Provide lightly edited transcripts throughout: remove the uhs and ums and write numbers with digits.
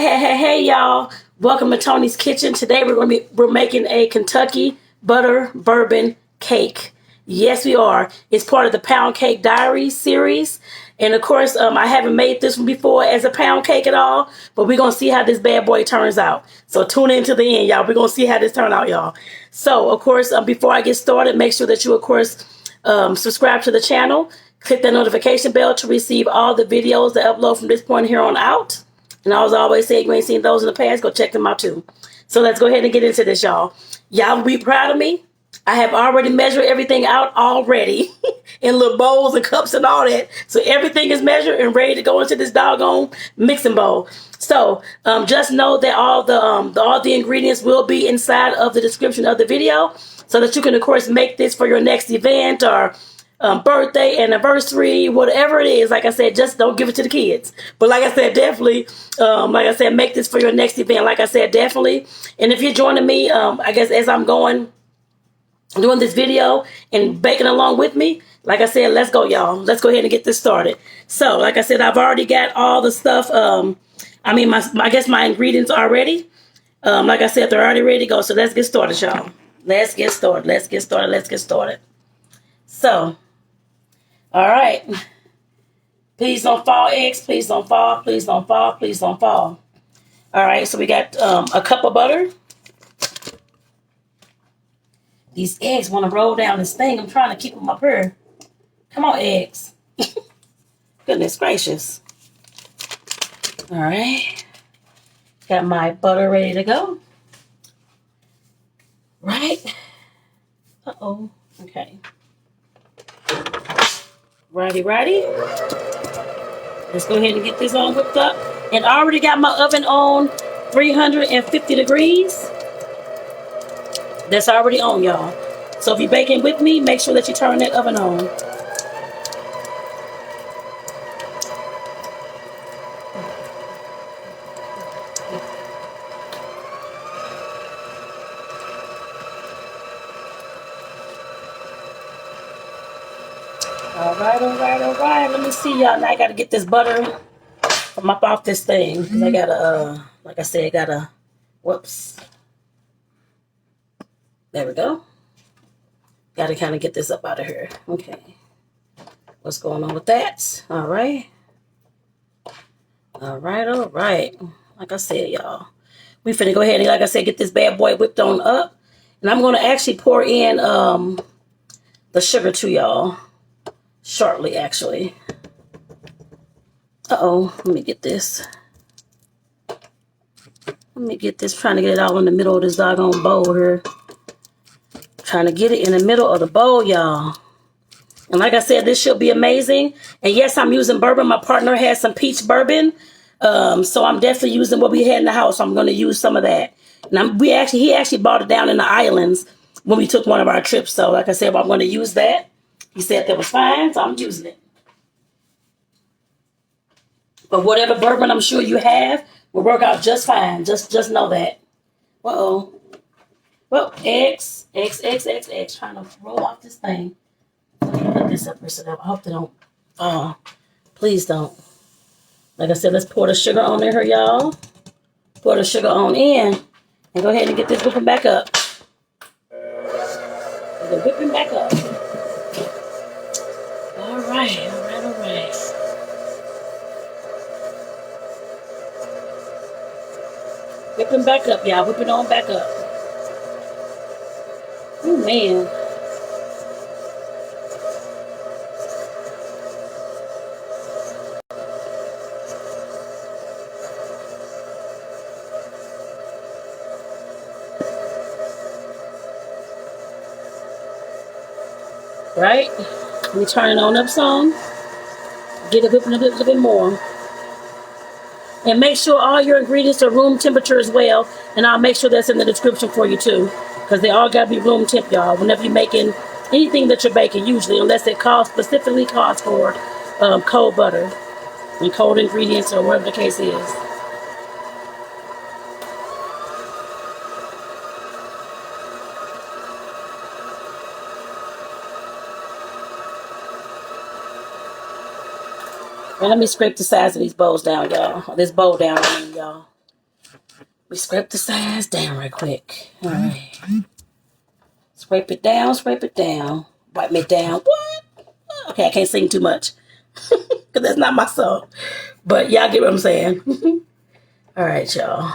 Hey, y'all. Welcome to Tony's Kitchen. Today we're making a Kentucky butter bourbon cake. Yes, we are. It's part of the Pound Cake Diaries series. And of course, I haven't made this one before as a pound cake at all, but we're going to see how this bad boy turns out. So tune in to the end, y'all. We're going to see how this turns out, y'all. So, of course, before I get started, make sure that you, of course, subscribe to the channel. Click that notification bell to receive all the videos that upload from this point here on out. And I always say, if you ain't seen those in the past, go check them out too. So let's go ahead and get into this, y'all. Y'all will be proud of me. I have already measured everything out already in little bowls and cups and all that. So everything is measured and ready to go into this doggone mixing bowl. So just know that all the ingredients will be inside of the description of the video, so that you can, of course, make this for your next event or birthday, anniversary, whatever it is. Like I said, just don't give it to the kids. But like I said, definitely, make this for your next event. Like I said, definitely. And if you're joining me, I guess as I'm doing this video and baking along with me, like I said, let's go, y'all. Let's go ahead and get this started. So, like I said, I've already got all the stuff. I guess my ingredients are ready. Like I said, they're already ready to go. So let's get started, y'all. Let's get started. Let's get started. Let's get started. So, all right. Please don't fall, eggs. Please don't fall. Please don't fall. Please don't fall. All right. So we got a cup of butter. These eggs want to roll down this thing. I'm trying to keep them up here. Come on, eggs. Goodness gracious. All right. Got my butter ready to go. Right. Uh-oh. Okay. Righty. Let's go ahead and get this on whipped up. And I already got my oven on 350 degrees. That's already on, y'all. So if you're baking with me, make sure that you turn that oven on. All right. Let me see, y'all. Now I got to get this butter from up off this thing. Because I got to, like I said, whoops. There we go. Got to kind of get this up out of here. Okay. What's going on with that? All right. Like I said, y'all, we finna go ahead and, like I said, get this bad boy whipped on up. And I'm going to actually pour in the sugar too, y'all. Shortly, actually. Uh-oh. Let me get this. Trying to get it all in the middle of this doggone bowl here. Trying to get it in the middle of the bowl, y'all. And like I said, this should be amazing. And yes, I'm using bourbon. My partner has some peach bourbon. So I'm definitely using what we had in the house. So I'm going to use some of that. And he actually bought it down in the islands when we took one of our trips. So like I said, I'm going to use that. He said that was fine, so I'm using it. But whatever bourbon I'm sure you have will work out just fine. Just know that. Uh-oh. Well, eggs. Trying to roll off this thing. Let me put this up here so that I hope they don't. Please don't. Like I said, let's pour the sugar on there, y'all. Pour the sugar on in. And go ahead and get this whipping back up. We're whipping back up. All right. Whipping back up, y'all. Whipping on back up. Oh, man. Right? Let me turn it on up some. Get it whipping a little bit more. And make sure all your ingredients are room temperature as well. And I'll make sure that's in the description for you too. Because they all got to be room temp, y'all. Whenever you're making anything that you're baking, usually, unless it specifically calls for cold butter and cold ingredients or whatever the case is. And let me scrape the sides of these bowls down, y'all. This bowl down, y'all. We scrape the sides down right quick. All right. Scrape it down, scrape it down. Wipe me down. What? Okay, I can't sing too much. Because that's not my song. But y'all get what I'm saying. All right, y'all.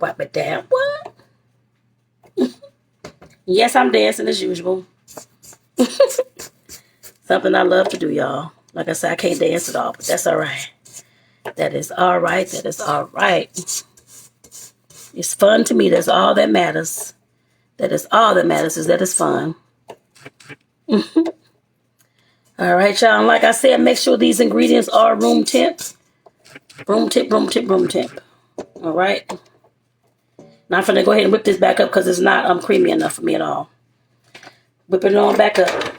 Wipe it down. What? Yes, I'm dancing as usual. Something I love to do, y'all. Like I said, I can't dance at all, but that's all right. That is all right. That is all right. It's fun to me. That's all that matters. That is all that matters is that it's fun. All right, y'all. And like I said, make sure these ingredients are room temp. Room temp, room temp, room temp. All right. Now I'm going to go ahead and whip this back up because it's not creamy enough for me at all. Whip it on back up.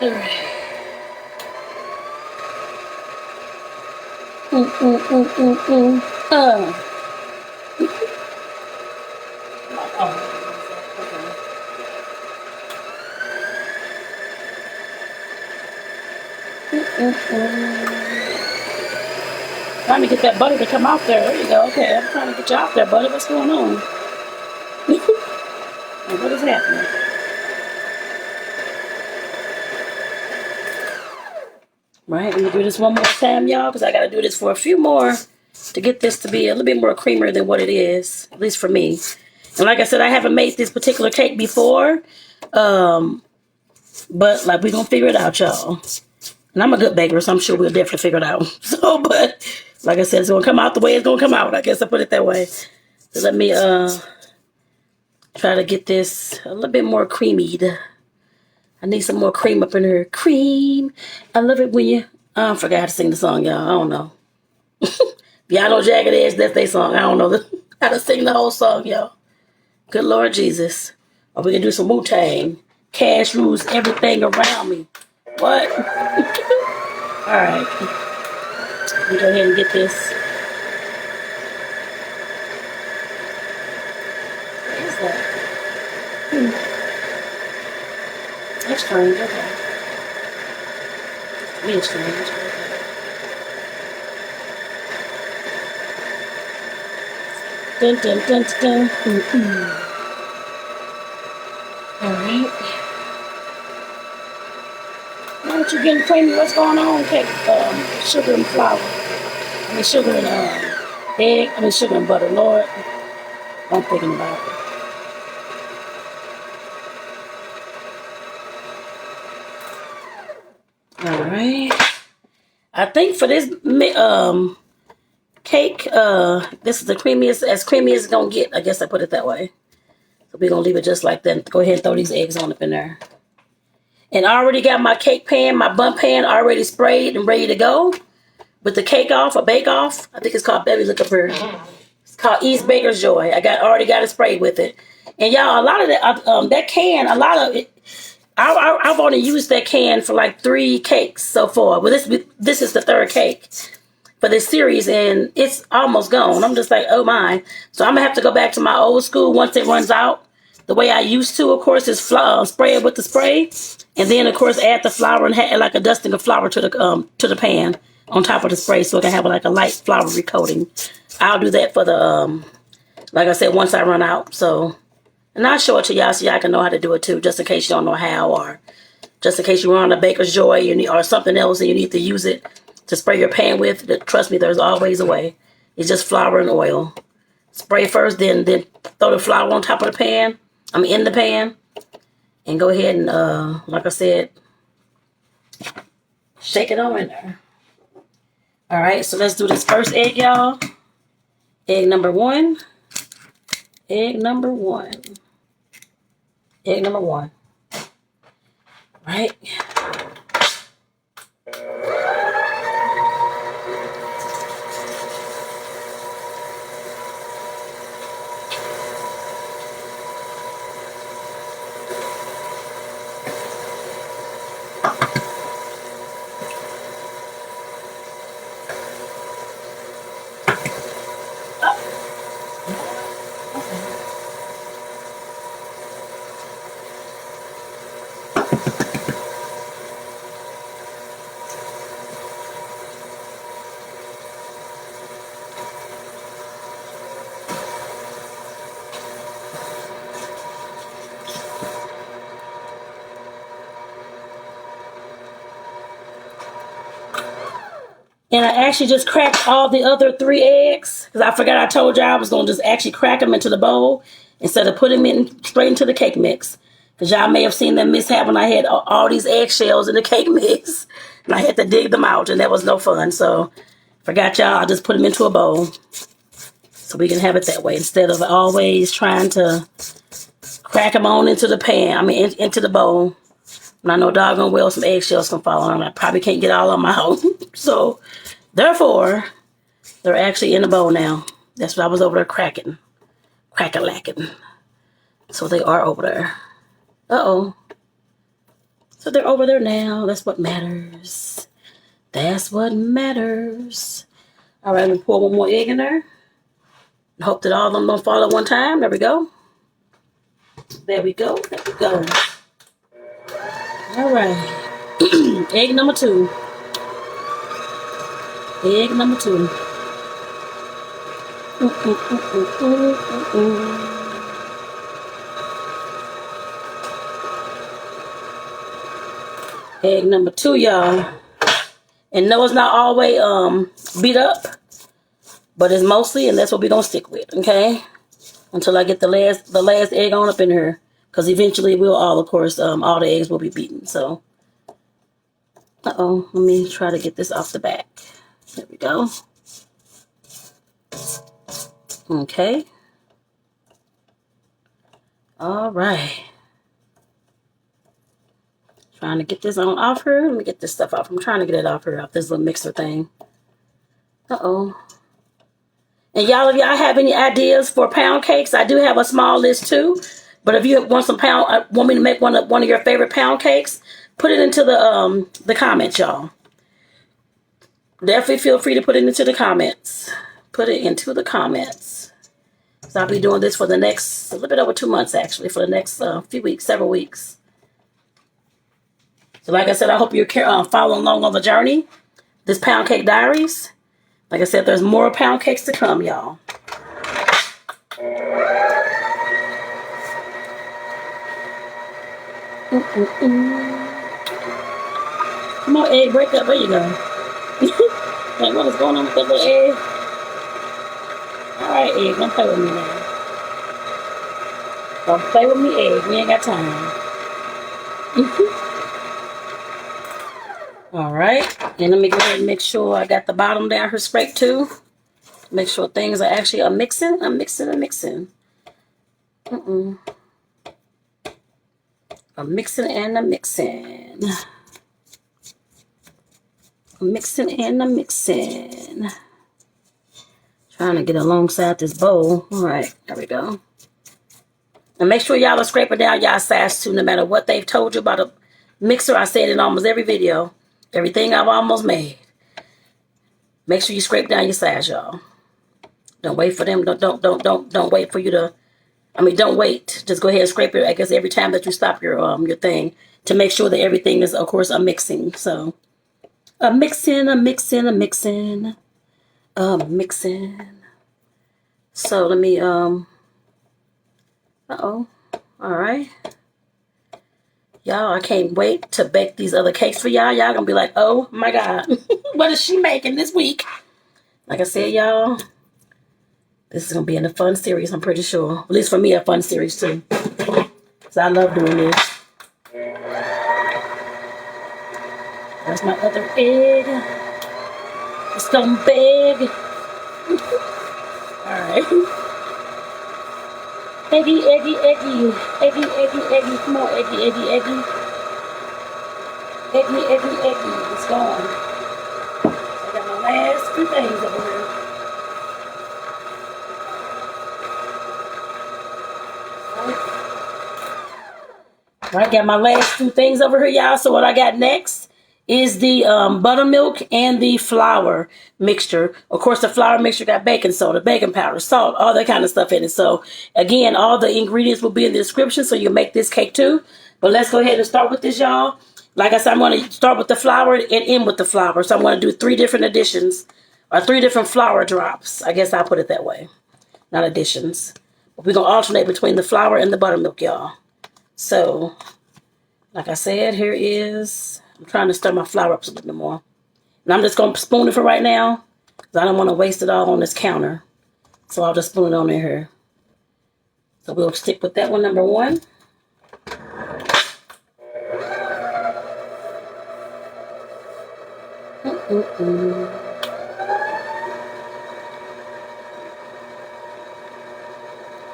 All right. Trying to get that butter to come out there. There you go. Okay, I'm trying to get you out there, butter. What's going on? What is happening? Right, let me do this one more time, y'all, because I got to do this for a few more to get this to be a little bit more creamier than what it is, at least for me. And like I said, I haven't made this particular cake before, but like we're going to figure it out, y'all. And I'm a good baker, so I'm sure we'll definitely figure it out. So, but like I said, it's going to come out the way it's going to come out. I guess I put it that way. So let me try to get this a little bit more creamy. I need some more cream up in here. Cream. I love it when you... I forgot how to sing the song, y'all. I don't know. If y'all know Jagged Edge, that's their song. I don't know how to sing the whole song, y'all. Good Lord Jesus. Or we can do some Wu-Tang. Cash rules everything around me. What? All right. Let me go ahead and get this. What is that? That's strange, okay. Really strange, okay. Dun dun dun dun. Alright. Now that you're getting creamy, what's going on? Cake, sugar and flour. I mean sugar and egg. I mean sugar and butter. Lord, I'm thinking about it. Alright. I think for this cake, this is the creamiest, as creamy as it's gonna get. I guess I put it that way. So we're gonna leave it just like that. Go ahead and throw these eggs on up in there. And I already got my cake pan, my bun pan already sprayed and ready to go. With the cake off, or bake off. I think it's called, Baby, look up here. It's called East Baker's Joy. Already got it sprayed with it. And y'all, a lot of that, that can, a lot of it, I've only used that can for like 3 cakes so far. Well, this is the 3rd cake for this series, and it's almost gone. I'm just like, oh my. So I'm going to have to go back to my old school once it runs out. The way I used to, of course, is spray it with the spray. And then, of course, add the flour and add like a dusting of flour to the pan on top of the spray so it can have like a light floury coating. I'll do that for the, like I said, once I run out. So... And I'll show it to y'all so y'all can know how to do it too, just in case you don't know how, or just in case you run on a Baker's Joy or something else and you need to use it to spray your pan with. Trust me, there's always a way. It's just flour and oil. Spray first, then throw the flour on top of the pan. In the pan. And go ahead and, like I said, shake it on in there. All right, so let's do this first egg, y'all. Egg number 1. Egg number 1. Egg number 1. Right? And I actually just cracked all the other 3 eggs. Because I forgot I told y'all I was going to just actually crack them into the bowl. Instead of putting them in straight into the cake mix. Because y'all may have seen that mishap when I had all these eggshells in the cake mix. And I had to dig them out. And that was no fun. So, forgot y'all. I just put them into a bowl. So we can have it that way. Instead of always trying to crack them on into the pan. I mean, into the bowl. And I know doggone well some eggshells can fall on them. I probably can't get all of them out. So, therefore, they're actually in the bowl now. That's what I was over there cracking. Crack-a-lacking. So they are over there. Uh-oh. So they're over there now. That's what matters. That's what matters. All right, let me pour one more egg in there. Hope that all of them don't fall at one time. There we go. There we go. There we go. All right. Egg number 2. Egg number 2. Egg number 2, y'all. And no, it's not always beat up, but it's mostly, and that's what we're gonna stick with, okay? Until I get the last egg on up in here. Because eventually we'll all, of course, all the eggs will be beaten. So, uh-oh, let me try to get this off the back. There we go. Okay. All right. Trying to get this on off her. Let me get this stuff off. I'm trying to get it off her, off this little mixer thing. Uh-oh. And y'all, if y'all have any ideas for pound cakes, I do have a small list too. But if you want some want me to make one of your favorite pound cakes, put it into the comments, y'all. Definitely feel free to put it into the comments. Put it into the comments. So I'll be doing this for the next, a little bit over 2 months actually, for the next few weeks, several weeks. So like I said, I hope you're following along on the journey. This Pound Cake Diaries. Like I said, there's more pound cakes to come, y'all. Come on, egg, break up. There you go. Like, what is going on with that little egg? Alright, egg, don't play with me now. Don't play with me, egg. We ain't got time. Alright, and let me go ahead and make sure I got the bottom down here scraped too. Make sure things are actually mixing. I'm mixing. I'm mixing and I'm mixing. I'm mixing and I'm mixing. Trying to get alongside this bowl. Alright, there we go. And make sure y'all are scraping down y'all size too, no matter what they've told you about a mixer. I said in almost every video. Everything I've almost made. Make sure you scrape down your size, y'all. Don't wait for them. Don't wait for you to. I mean, don't wait. Just go ahead and scrape it. I guess every time that you stop your thing to make sure that everything is, of course, mixing. So, mixing. So let me All right. Y'all, I can't wait to bake these other cakes for y'all. Y'all gonna be like, oh my God, what is she making this week? Like I said, y'all, this is gonna be in a fun series, I'm pretty sure. At least for me, a fun series too. Because I love doing this. That's my other egg. It's so big. Alright. Eggy. Come on, eggy. Eggy. It's gone. I got my last few things over here. Alright, got my last few things over here, y'all. So what I got next is the buttermilk and the flour mixture. Of course, the flour mixture got baking soda, baking powder, salt, all that kind of stuff in it. So, again, all the ingredients will be in the description so you can make this cake too. But let's go ahead and start with this, y'all. Like I said, I'm going to start with the flour and end with the flour. So I'm going to do 3 different additions, or 3 different flour drops. I guess I'll put it that way. Not additions. But we're going to alternate between the flour and the buttermilk, y'all. So, like I said, here is... I'm trying to stir my flour up a little bit more. And I'm just going to spoon it for right now, because I don't want to waste it all on this counter. So I'll just spoon it on in here. So we'll stick with that one, number one.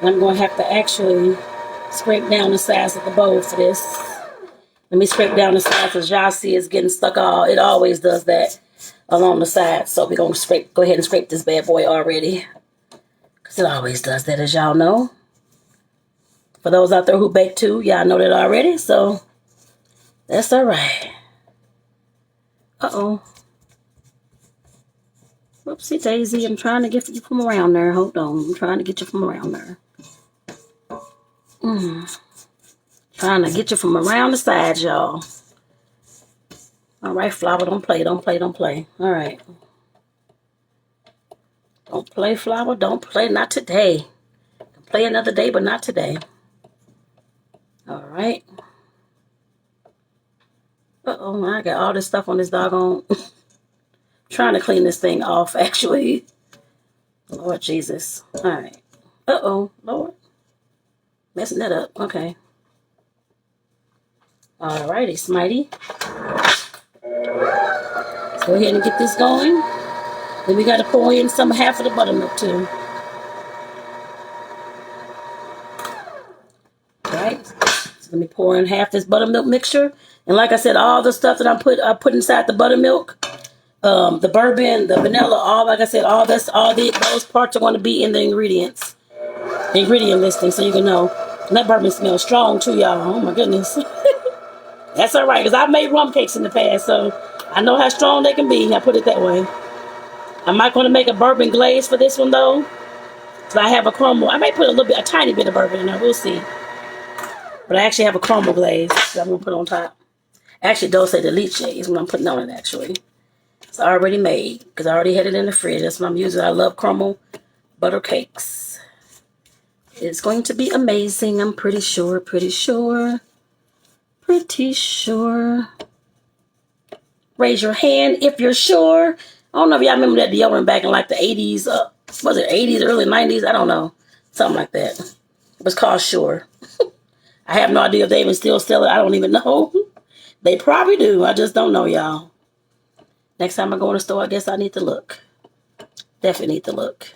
And I'm going to have to actually scrape down the sides of the bowl for this. Let me scrape down the sides, as y'all see it's getting stuck all. It always does that along the sides. So we're going to go ahead and scrape this bad boy already. Because it always does that, as y'all know. For those out there who bake too, y'all know that already. So that's all right. Uh-oh. Whoopsie daisy. I'm trying to get you from around there. Hold on. I'm trying to get you from around there. Trying to get you from around the sides, y'all. All right, flour. Don't play. Don't play. Don't play. All right. Don't play, flour. Don't play. Not today. Can play another day, but not today. All right. Uh-oh. I got all this stuff on this doggone. Trying to clean this thing off, actually. Lord Jesus. All right. Uh-oh. Lord. Messing that up. Okay. All righty, Smitey. Let's go ahead and get this going. Then we got to pour in half of the buttermilk, too. Right? So let me pour in half this buttermilk mixture. And like I said, all the stuff that I put inside the buttermilk, the bourbon, the vanilla, all, like I said, those parts are going to be in the ingredients. The ingredient listing, so you can know. And that bourbon smells strong, too, y'all. Oh, my goodness. That's all right, because I've made rum cakes in the past, so I know how strong they can be. I put it that way. I'm not going to make a bourbon glaze for this one, though. Because I have a caramel. I may put a tiny bit of bourbon in there. We'll see. But I actually have a caramel glaze that I'm going to put on top. Actually, Dulce de Leche is what I'm putting on it, actually. It's already made, because I already had it in the fridge. That's what I'm using. I love caramel butter cakes. It's going to be amazing. I'm pretty sure. Raise your hand if you're sure. I don't know if y'all remember that deodorant back in like the 80s. Was it 80s, early 90s? I don't know. Something like that. It was called Sure. I have no idea if they even still sell it. I don't even know. They probably do. I just don't know, y'all. Next time I go in the store, I guess I need to look. Definitely need to look.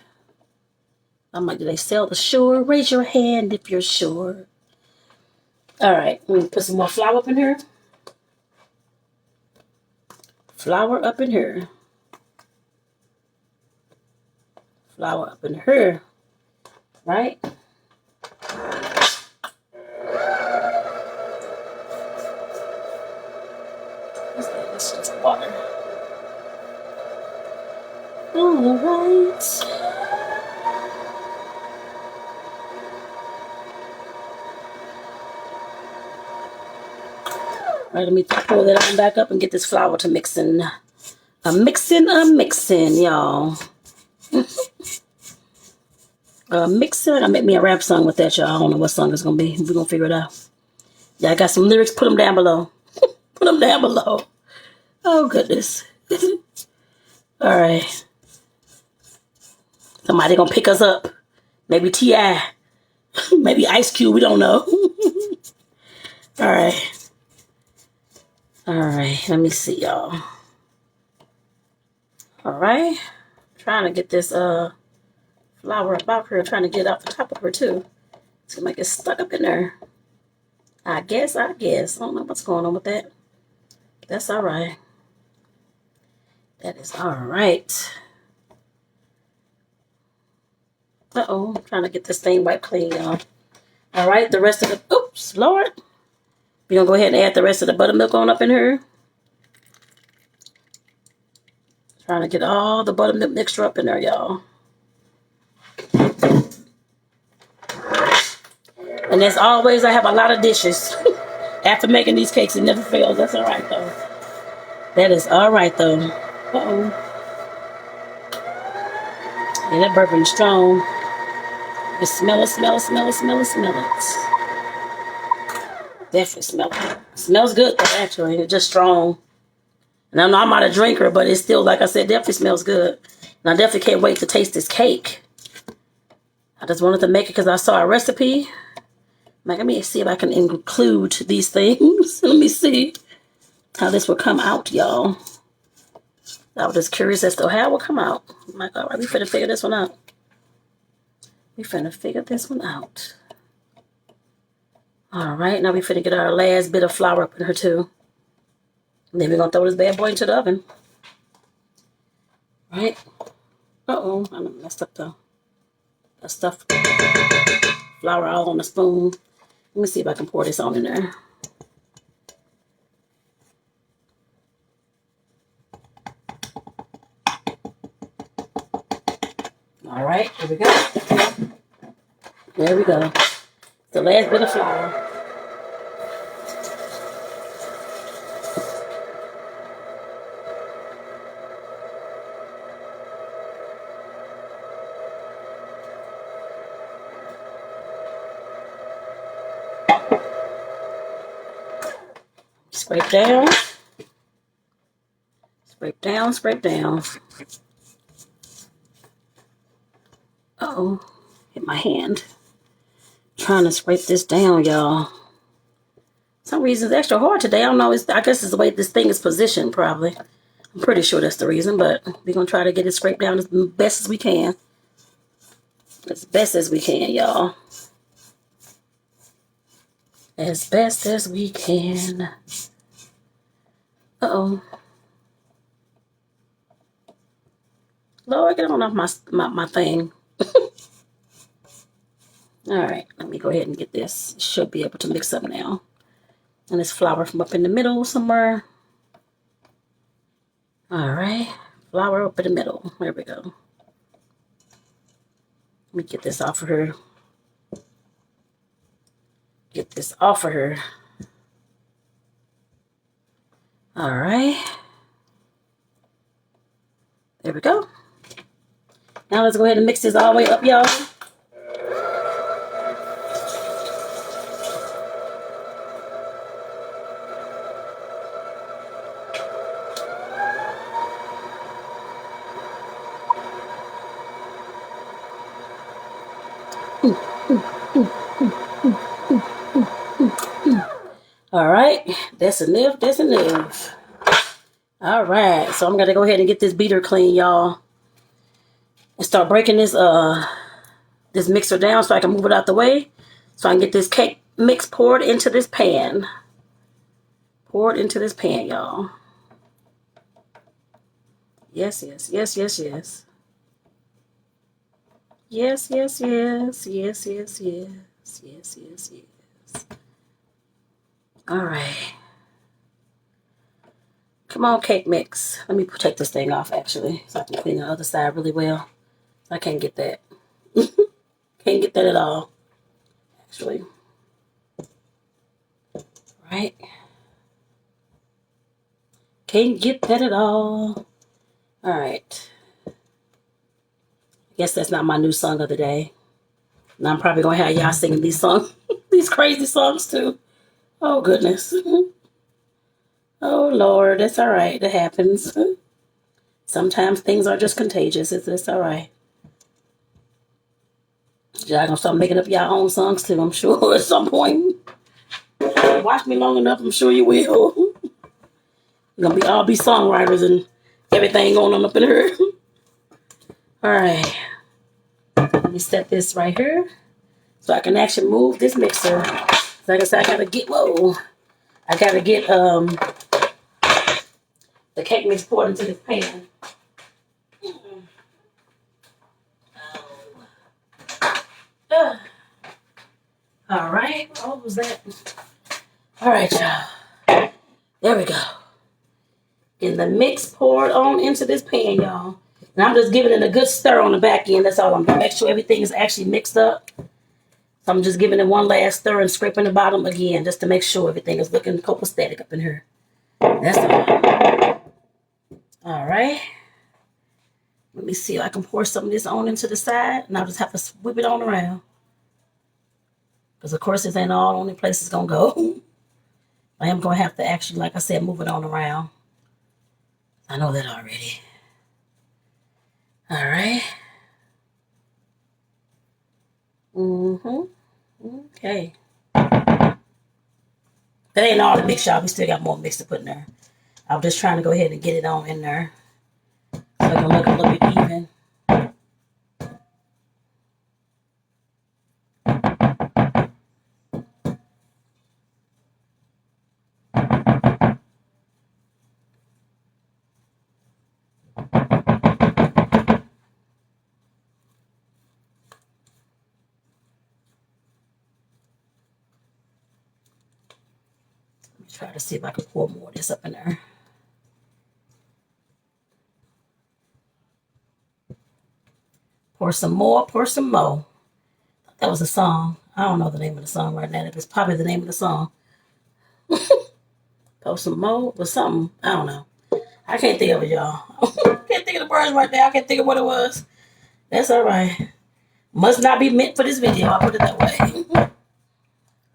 I'm like, do they sell the Sure? Raise your hand if you're sure. All right. I'm going to put some more flour up in here. Flour up in here. Flour up in here. Right? It's just water. All right. All right, let me pull that on back up and get this flour to mixing. I'm mixing, y'all. Mixing. I make me a rap song with that, y'all. I don't know what song it's going to be. We're going to figure it out. Yeah, I got some lyrics. Put them down below. Put them down below. Oh, goodness. All right. Somebody going to pick us up. Maybe T.I. Maybe Ice Cube. We don't know. All right. All right. Let me see, y'all. All right. Trying to get this flour up out here. Trying to get it off the top of her, too. It's going to make it stuck up in there. I guess. I don't know what's going on with that. That's all right. That is all right. Uh-oh. I'm trying to get this thing wiped clean, y'all. All right. The rest of the... Oops, Lord. We're going to go ahead and add the rest of the buttermilk on up in here. Trying to get all the buttermilk mixture up in there, y'all. And as always, I have a lot of dishes. After making these cakes, it never fails. That's all right, though. That is all right, though. Uh-oh. Yeah, that bourbon is strong. You smell it. Definitely smell it. It smells good, though, actually. It's just strong. And I know I'm not a drinker, but it's still, like I said, definitely smells good. And I definitely can't wait to taste this cake. I just wanted to make it because I saw a recipe. Like, let me see if I can include these things. Let me see how this will come out, y'all. I was just curious as to how it will come out. I'm like, all right, we finna figure this one out. We finna figure this one out. All right, now we finna get our last bit of flour up in her too. And then we're gonna throw this bad boy into the oven. Right? Uh-oh, I messed up though. That stuff, flour all on the spoon. Let me see if I can pour this on in there. All right, here we go. There we go. The last bit of flour. Scrape down. Scrape down, scrape down. Uh-oh, hit my hand. Trying to scrape this down, y'all. Some reason it's extra hard today. I don't know. I guess it's the way this thing is positioned, probably. I'm pretty sure that's the reason, but we're going to try to get it scraped down as best as we can. As best as we can, y'all. As best as we can. Uh-oh. Lord, get on off my thing. All right, let me go ahead and get this. Should be able to mix up now. And this flour from up in the middle somewhere. All right, flour up in the middle. There we go. Let me get this off of her. Get this off of her. All right. There we go. Now let's go ahead and mix this all the way up, y'all. All right, that's enough, that's enough. All right, so I'm going to go ahead and get this beater clean, y'all. And start breaking this this mixer down so I can move it out the way. So I can get this cake mix poured into this pan. Poured into this pan, y'all. Yes, yes, yes, yes, yes. Yes, yes, yes, yes, yes, yes, yes, yes, yes. All right. Come on, cake mix. Let me take this thing off, actually, so I can clean the other side really well. I can't get that. Can't get that at all, actually. Right? Can't get that at all. All right. I guess that's not my new song of the day. And I'm probably going to have y'all singing these songs, these crazy songs too. Oh, goodness. Oh, Lord, that's all right. That happens. Sometimes things are just contagious. It's all right. Y'all going to start making up y'all own songs too, I'm sure, at some point. Watch me long enough, I'm sure you will. You're going to all be songwriters and everything going on up in here. All right. Let me set this right here so I can actually move this mixer. Like I said, I got to get, I got to get the cake mix poured into this pan. All right. What was that? All right, y'all. There we go. Getting the mix poured on into this pan, y'all. And I'm just giving it a good stir on the back end. That's all I'm doing. Make sure everything is actually mixed up. So I'm just giving it one last stir and scraping the bottom again just to make sure everything is looking copacetic up in here. That's all. All right. Let me see if I can pour some of this on into the side. And I'll just have to whip it on around. Because, of course, this ain't all the only place it's going to go. I am going to have to actually, like I said, move it on around. I know that already. All right. Okay. That ain't all the mix, y'all. We still got more mix to put in there. I'm just trying to go ahead and get it on in there so it can look a little bit even. Try to see if I can pour more of this up in there. Pour some more, pour some more. That was a song. I don't know the name of the song right now. It's probably the name of the song. Pour some more or something. I don't know. I can't think of it, y'all. I can't think of the words right now. I can't think of what it was. That's all right. Must not be meant for this video. I'll put it that way.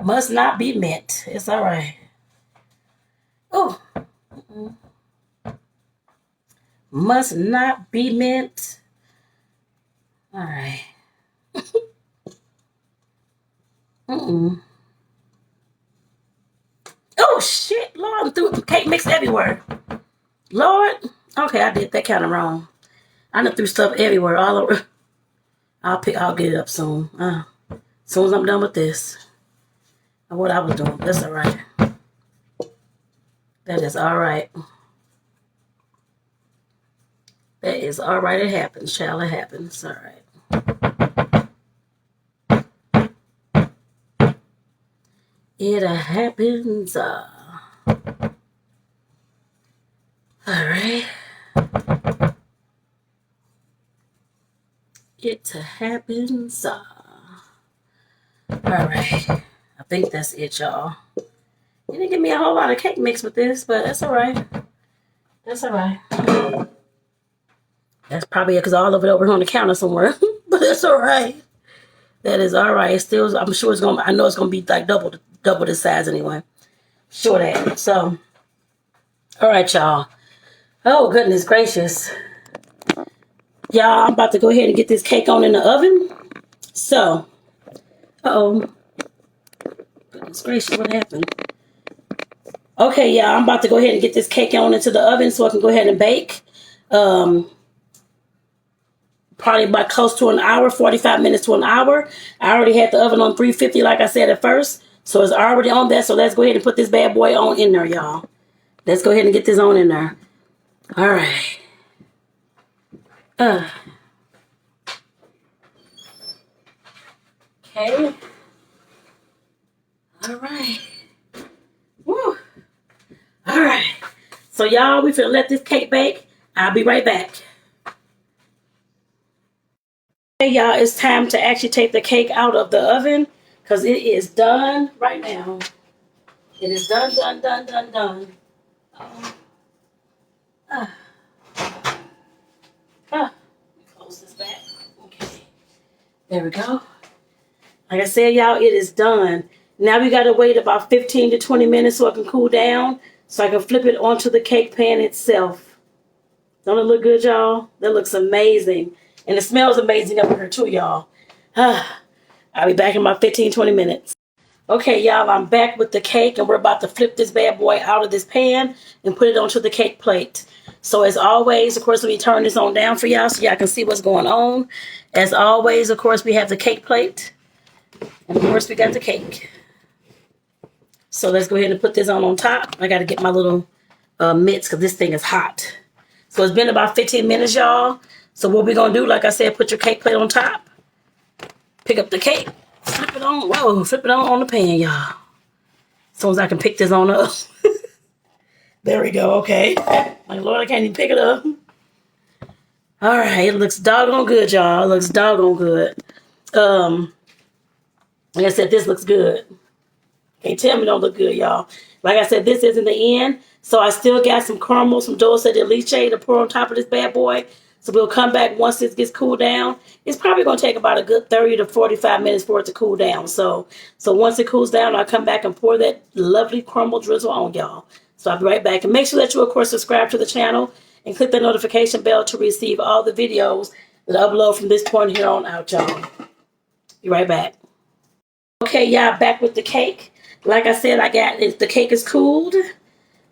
Must not be meant. It's all right. Oh. Must not be meant. All right. Oh, shit. Lord, I threw cake mix everywhere. Lord. Okay, I did that kind of wrong. I done threw stuff everywhere, all over. I'll get it up soon. As soon as I'm done with this. And what I was doing. That's all right. That is all right. That is all right. It happens, child. It happens. All right. It happens. All right. It happens. All right. I think that's it, y'all. You didn't give me a whole lot of cake mix with this, but that's all right. That's all right. That's probably because all of it over here on the counter somewhere. But that's all right. That is all right. It's still, I'm sure it's gonna. I know it's gonna be like double the size anyway. Sure that. So, all right, y'all. Oh goodness gracious, y'all! I'm about to go ahead and get this cake on in the oven. So, goodness gracious, what happened? Okay, y'all. I'm about to go ahead and get this cake on into the oven so I can go ahead and bake. Probably about close to an hour, 45 minutes to an hour. I already had the oven on 350 like I said at first. So it's already on there. So let's go ahead and put this bad boy on in there, y'all. Let's go ahead and get this on in there. All right. Okay. All right. Woo. All right. So y'all, we finna let this cake bake. I'll be right back. Okay, y'all, it's time to actually take the cake out of the oven because it is done right now. It is done. Close this back. Okay. There we go. Like I said, y'all, it is done. Now we got to wait about 15 to 20 minutes so it can cool down so I can flip it onto the cake pan itself. Don't it look good, y'all? That looks amazing. And it smells amazing up here too, y'all. I'll be back in about 15, 20 minutes. Okay, y'all, I'm back with the cake and we're about to flip this bad boy out of this pan and put it onto the cake plate. So as always, of course, let me turn this on down for y'all so y'all can see what's going on. As always, of course, we have the cake plate. And of course, we got the cake. So let's go ahead and put this on top. I got to get my little mitts because this thing is hot. So it's been about 15 minutes, y'all. So what we're going to do, like I said, put your cake plate on top. Pick up the cake. Flip it on. Whoa, flip it on the pan, y'all. As soon as I can pick this on up. There we go, okay. My Lord, I can't even pick it up. All right, it looks doggone good, y'all. It looks doggone good. Like I said, this looks good. Can't tell me don't look good, y'all. Like I said, this isn't the end. So I still got some caramel, some Dulce de Leche to pour on top of this bad boy. So we'll come back once this gets cooled down. It's probably going to take about a good 30 to 45 minutes for it to cool down. So once it cools down, I'll come back and pour that lovely caramel drizzle on y'all. So I'll be right back. And make sure that you, of course, subscribe to the channel and click the notification bell to receive all the videos that I upload from this point here on out, y'all. Be right back. Okay, y'all, back with the cake. Like I said, the cake is cooled.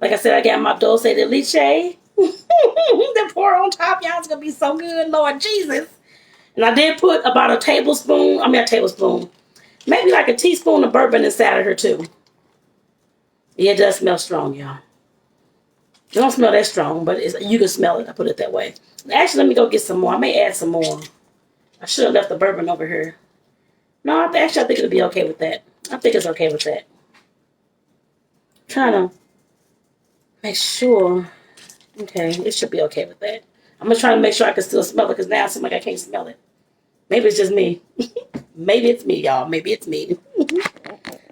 Like I said, I got my Dulce de Leche. The pour on top, y'all, it's going to be so good, Lord Jesus. And I did put about a tablespoon, maybe like a teaspoon of bourbon inside of her too. Yeah, it does smell strong, y'all. It don't smell that strong, but you can smell it. I put it that way. Actually, let me go get some more. I may add some more. I should have left the bourbon over here. No, I think it'll be okay with that. I think it's okay with that. I'm trying to make sure. Okay, it should be okay with that. I'm going to try to make sure I can still smell it because now it seems like I can't smell it. Maybe it's just me. Maybe it's me, y'all. Maybe it's me.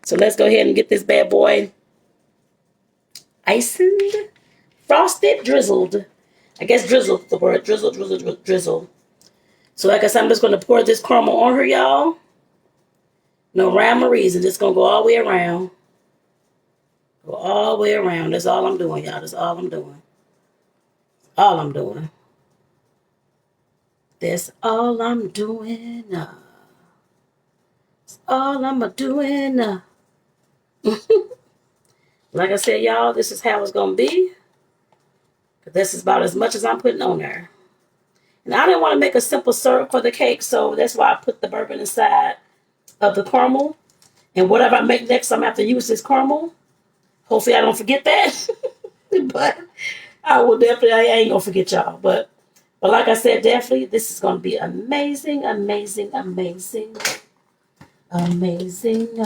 So let's go ahead and get this bad boy iced, frosted, drizzled. I guess drizzled the word. Drizzle. So like I said, I'm just going to pour this caramel on her, y'all. No rhyme or reason. Just going to go all the way around. Go all the way around. That's all I'm doing, y'all. That's all I'm doing. All I'm doing. That's all I'm doing. That's all I'm doing. Like I said, y'all, this is how it's going to be. This is about as much as I'm putting on there. And I didn't want to make a simple syrup for the cake, so that's why I put the bourbon inside of the caramel. And whatever I make next, I'm going to have to use this caramel. Hopefully I don't forget that. But I will definitely, I ain't going to forget y'all. But like I said, definitely, this is going to be amazing, amazing, amazing, amazing,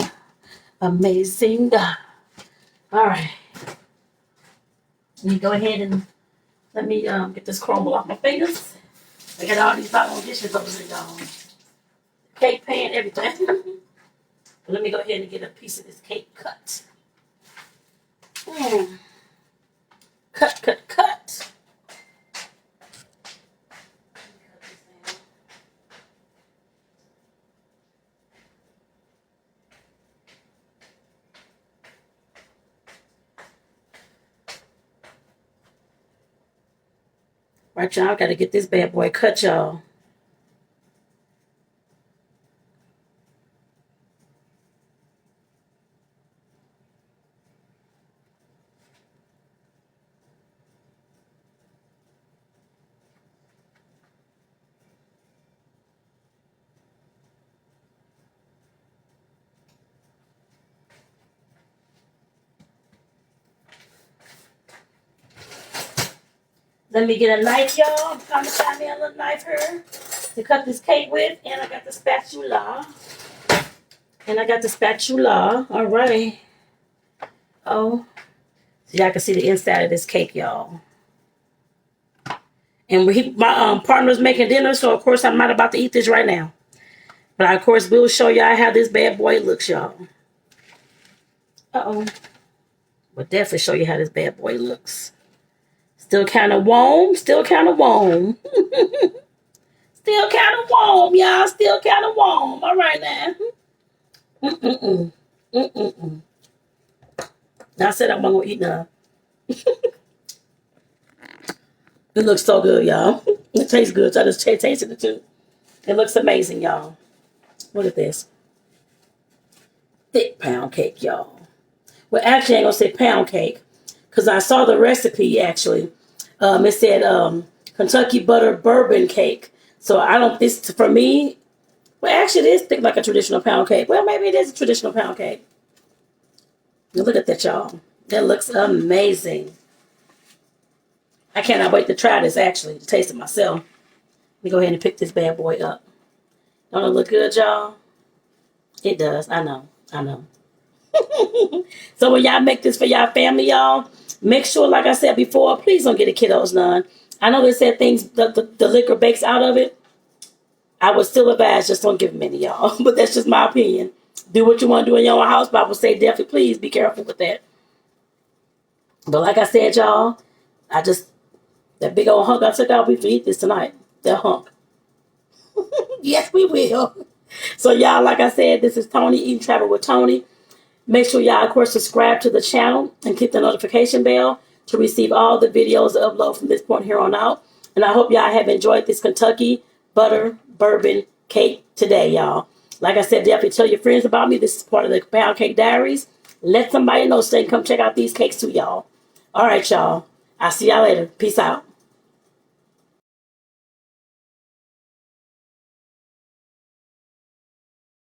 amazing. All right. Let me go ahead and let me get this caramel off my fingers. I got all these bottom dishes over here, y'all. Cake pan, everything. Let me go ahead and get a piece of this cake cut. Cut. Right, y'all, got to get this bad boy cut, y'all. Let me get a knife, y'all. I'm trying to find me a little knife here to cut this cake with. And I got the spatula. All right. Oh. So y'all can see the inside of this cake, y'all. And my partner's making dinner, so of course I'm not about to eat this right now. But of course we'll show y'all how this bad boy looks, y'all. Uh-oh. We'll definitely show you how this bad boy looks. Still kind of warm. Still kind of warm, y'all. Still kind of warm. All right, now. I said I wasn't going to eat none. It looks so good, y'all. It tastes good. So I just tasted it, too. It looks amazing, y'all. Look at this. Thick pound cake, y'all. Well, actually, I ain't going to say pound cake because I saw the recipe, actually. It said Kentucky butter bourbon cake. So I don't, this for me, well, actually, it is thick like a traditional pound cake. Well, maybe it is a traditional pound cake. Now look at that, y'all. That looks amazing. I cannot wait to try this, actually, to taste it myself. Let me go ahead and pick this bad boy up. Don't it look good, y'all? It does. I know. So when y'all make this for y'all family, y'all, make sure, like I said before, please don't get the kiddos none. I know they said things, the liquor bakes out of it. I would still advise, just don't give them any, y'all. But that's just my opinion. Do what you want to do in your own house, but I would say definitely, please be careful with that. But like I said, y'all, that big old hunk I took out, we can eat this tonight. That hunk. Yes, we will. So y'all, like I said, this is Tony Eating Travel with Tony. Make sure y'all, of course, subscribe to the channel and click the notification bell to receive all the videos upload from this point here on out. And I hope y'all have enjoyed this Kentucky butter bourbon cake today, y'all. Like I said, definitely tell your friends about me. This is part of the Pound Cake Diaries. Let somebody know so they can come check out these cakes too, y'all. All right, y'all. I'll see y'all later. Peace out.